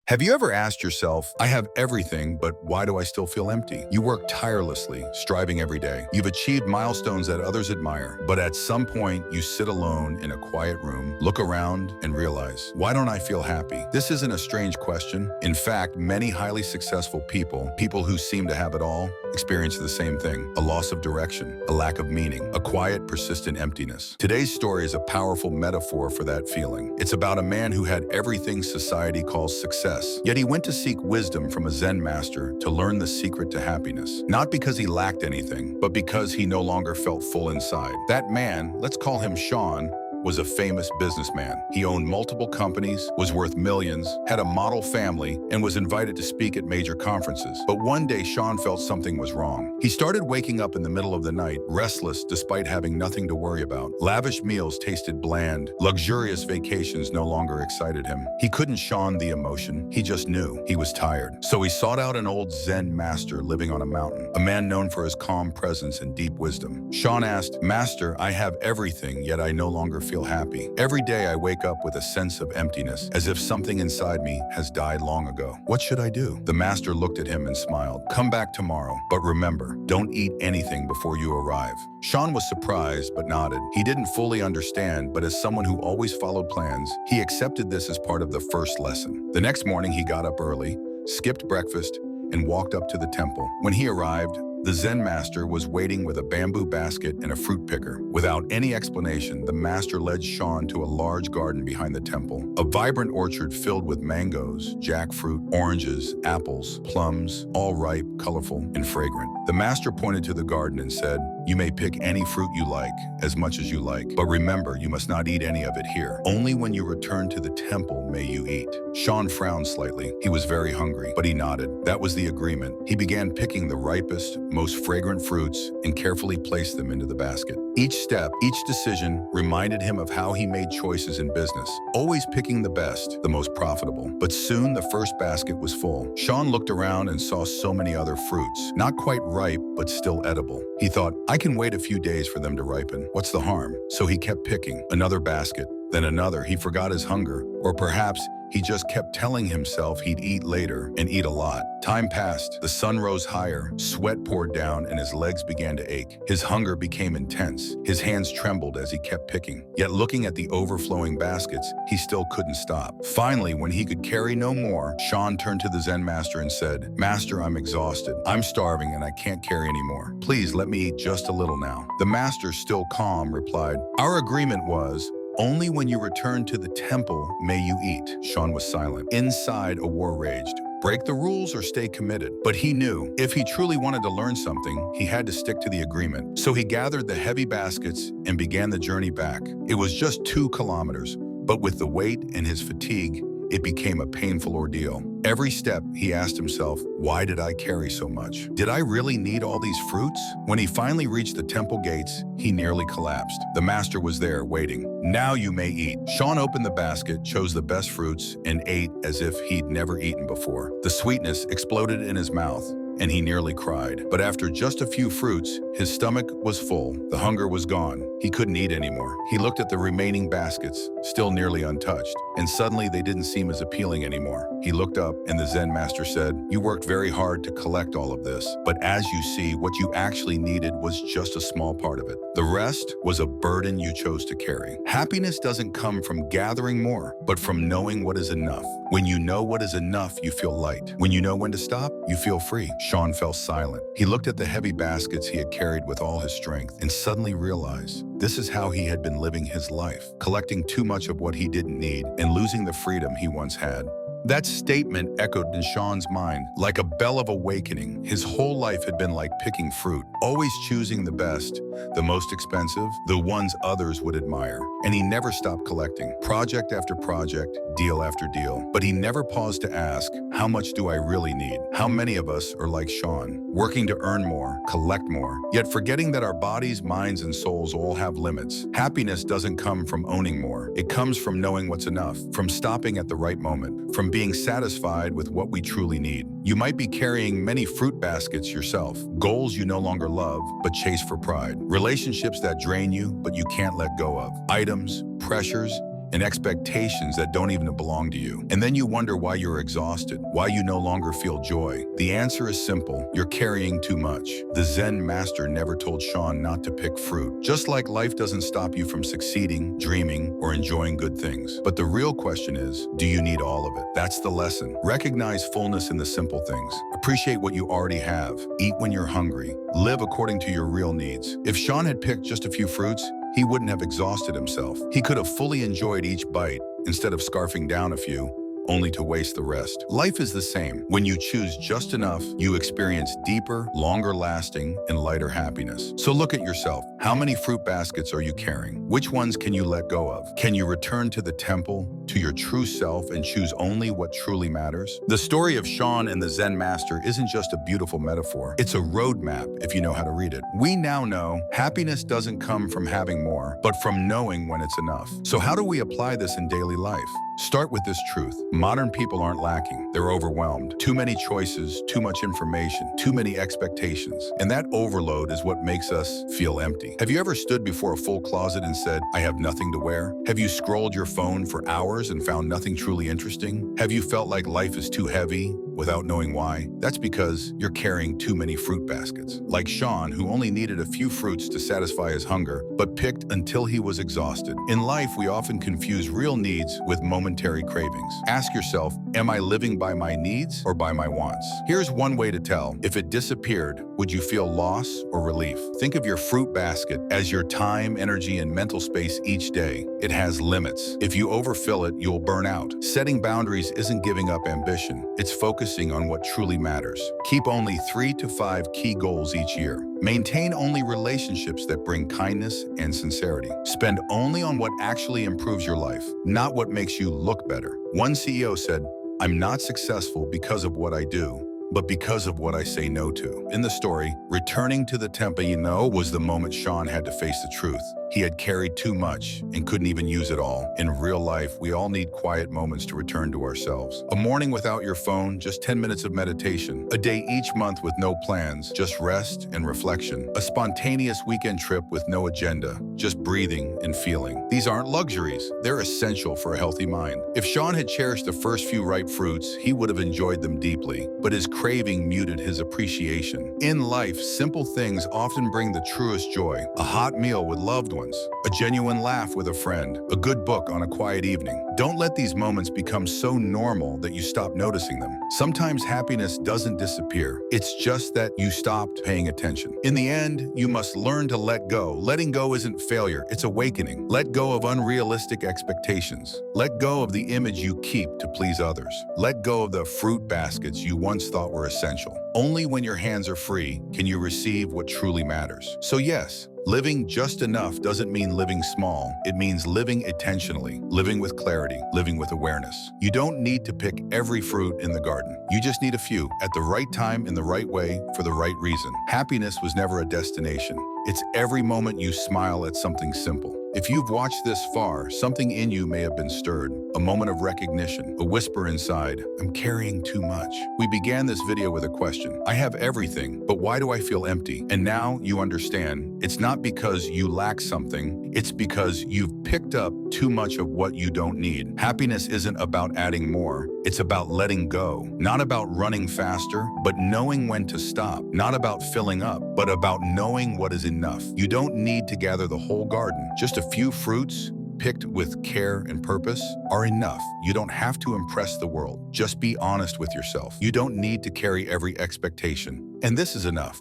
Have you ever asked yourself, I have everything, but why do I still feel empty? You work tirelessly, striving every day. You've achieved milestones that others admire, but at some point you sit alone in a quiet room, look around and realize, why don't I feel happy? This isn't a strange question. In fact, many highly successful people who seem to have it all, experience the same thing: a loss of direction, a lack of meaning, a quiet, persistent emptiness. Today's story is a powerful metaphor for that feeling. It's about a man who had everything society calls success, yet he went to seek wisdom from a Zen master to learn the secret to happiness. Not because he lacked anything, but because he no longer felt full inside. That man, let's call him Sean, was a famous businessman. He owned multiple companies, was worth millions, had a model family, and was invited to speak at major conferences. But one day, Sean felt something was wrong. He started waking up in the middle of the night, restless despite having nothing to worry about. Lavish meals tasted bland. Luxurious vacations no longer excited him. He couldn't shun the emotion. He just knew he was tired. So he sought out an old Zen master living on a mountain, a man known for his calm presence and deep wisdom. Sean asked, "Master, I have everything, yet I no longer feel happy. Every day I wake up with a sense of emptiness, as if something inside me has died long ago. What should I do?" The master looked at him and smiled. "Come back tomorrow, but remember, don't eat anything before you arrive." Sean was surprised but nodded. He didn't fully understand, but as someone who always followed plans, he accepted this as part of the first lesson. The next morning he got up early, skipped breakfast, and walked up to the temple. When he arrived, the Zen master was waiting with a bamboo basket and a fruit picker. Without any explanation, the master led Sean to a large garden behind the temple, a vibrant orchard filled with mangoes, jackfruit, oranges, apples, plums, all ripe, colorful, and fragrant. The master pointed to the garden and said, "You may pick any fruit you like, as much as you like, but remember, you must not eat any of it here. Only when you return to the temple may you eat." Sean frowned slightly. He was very hungry, but he nodded. That was the agreement. He began picking the ripest, most fragrant fruits and carefully placed them into the basket. Each step, each decision reminded him of how he made choices in business, always picking the best, the most profitable. But soon the first basket was full. Sean looked around and saw so many other fruits, not quite ripe, but still edible. He thought, I can wait a few days for them to ripen. What's the harm? So he kept picking. Another basket, then another. He forgot his hunger, or perhaps he just kept telling himself he'd eat later and eat a lot. Time passed, the sun rose higher, sweat poured down, and his legs began to ache. His hunger became intense. His hands trembled as he kept picking. Yet looking at the overflowing baskets, he still couldn't stop. Finally, when he could carry no more, Sean turned to the Zen master and said, "Master, I'm exhausted. I'm starving and I can't carry anymore. Please let me eat just a little now." The master, still calm, replied, "Our agreement was, only when you return to the temple may you eat." Sean was silent. Inside, a war raged. Break the rules or stay committed. But he knew, if he truly wanted to learn something, he had to stick to the agreement. So he gathered the heavy baskets and began the journey back. It was just 2 kilometers, but with the weight and his fatigue, it became a painful ordeal. Every step, he asked himself, why did I carry so much? Did I really need all these fruits? When he finally reached the temple gates, he nearly collapsed. The master was there, waiting. "Now you may eat." Sean opened the basket, chose the best fruits, and ate as if he'd never eaten before. The sweetness exploded in his mouth, and he nearly cried. But after just a few fruits, his stomach was full. The hunger was gone. He couldn't eat anymore. He looked at the remaining baskets, still nearly untouched, and suddenly they didn't seem as appealing anymore. He looked up, and the Zen master said, "You worked very hard to collect all of this, but as you see, what you actually needed was just a small part of it. The rest was a burden you chose to carry." Happiness doesn't come from gathering more, but from knowing what is enough. When you know what is enough, you feel light. When you know when to stop, you feel free. Sean fell silent. He looked at the heavy baskets he had carried with all his strength and suddenly realized this is how he had been living his life, collecting too much of what he didn't need and losing the freedom he once had. That statement echoed in Sean's mind like a bell of awakening. His whole life had been like picking fruit, always choosing the best, the most expensive, the ones others would admire. And he never stopped collecting, project after project, deal after deal. But he never paused to ask, how much do I really need? How many of us are like Sean, working to earn more, collect more, yet forgetting that our bodies, minds, and souls all have limits? Happiness doesn't come from owning more. It comes from knowing what's enough, from stopping at the right moment, from being satisfied with what we truly need. You might be carrying many fruit baskets yourself, goals you no longer love but chase for pride, relationships that drain you but you can't let go of, items, pressures, and expectations that don't even belong to you. And then you wonder why you're exhausted, why you no longer feel joy. The answer is simple: you're carrying too much. The Zen master never told Sean not to pick fruit. Just like life doesn't stop you from succeeding, dreaming, or enjoying good things. But the real question is, do you need all of it? That's the lesson. Recognize fullness in the simple things. Appreciate what you already have. Eat when you're hungry. Live according to your real needs. If Sean had picked just a few fruits, he wouldn't have exhausted himself. He could have fully enjoyed each bite instead of scarfing down a few, only to waste the rest. Life is the same. When you choose just enough, you experience deeper, longer-lasting, and lighter happiness. So look at yourself. How many fruit baskets are you carrying? Which ones can you let go of? Can you return to the temple, to your true self, and choose only what truly matters? The story of Sean and the Zen master isn't just a beautiful metaphor. It's a roadmap if you know how to read it. We now know happiness doesn't come from having more, but from knowing when it's enough. So how do we apply this in daily life? Start with this truth. Modern people aren't lacking. They're overwhelmed. Too many choices, too much information, too many expectations. And that overload is what makes us feel empty. Have you ever stood before a full closet and said, I have nothing to wear? Have you scrolled your phone for hours and found nothing truly interesting? Have you felt like life is too heavy without knowing why? That's because you're carrying too many fruit baskets. Like Sean, who only needed a few fruits to satisfy his hunger, but picked until he was exhausted. In life, we often confuse real needs with momentary cravings. Ask yourself, am I living by my needs or by my wants? Here's one way to tell. If it disappeared, would you feel loss or relief? Think of your fruit basket as your time, energy, and mental space each day. It has limits. If you overfill it, you'll burn out. Setting boundaries isn't giving up ambition. It's focusing on what truly matters. Keep only 3 to 5 key goals each year. Maintain only relationships that bring kindness and sincerity. Spend only on what actually improves your life, not what makes you look better. One CEO said, I'm not successful because of what I do, but because of what I say no to. In the story, returning to the temple, was the moment Sean had to face the truth. He had carried too much and couldn't even use it all. In real life, we all need quiet moments to return to ourselves. A morning without your phone, just 10 minutes of meditation. A day each month with no plans, just rest and reflection. A spontaneous weekend trip with no agenda, just breathing and feeling. These aren't luxuries. They're essential for a healthy mind. If Sean had cherished the first few ripe fruits, he would have enjoyed them deeply, but his craving muted his appreciation. In life, simple things often bring the truest joy. A hot meal with loved ones, a genuine laugh with a friend, a good book on a quiet evening. Don't let these moments become so normal that you stop noticing them. Sometimes happiness doesn't disappear. It's just that you stopped paying attention. In the end, you must learn to let go. Letting go isn't failure, it's awakening. Let go of unrealistic expectations. Let go of the image you keep to please others. Let go of the fruit baskets you once thought were essential. Only when your hands are free can you receive what truly matters. So yes, living just enough doesn't mean living small. It means living intentionally, living with clarity, living with awareness. You don't need to pick every fruit in the garden. You just need a few at the right time, in the right way, for the right reason. Happiness was never a destination. It's every moment you smile at something simple. If you've watched this far, something in you may have been stirred. A moment of recognition, a whisper inside, I'm carrying too much. We began this video with a question. I have everything, but why do I feel empty? And now you understand, it's not because you lack something, it's because you've picked up too much of what you don't need. Happiness isn't about adding more. It's about letting go. Not about running faster, but knowing when to stop. Not about filling up, but about knowing what is enough. You don't need to gather the whole garden. Just a few fruits, picked with care and purpose, are enough. You don't have to impress the world. Just be honest with yourself. You don't need to carry every expectation. And this is enough.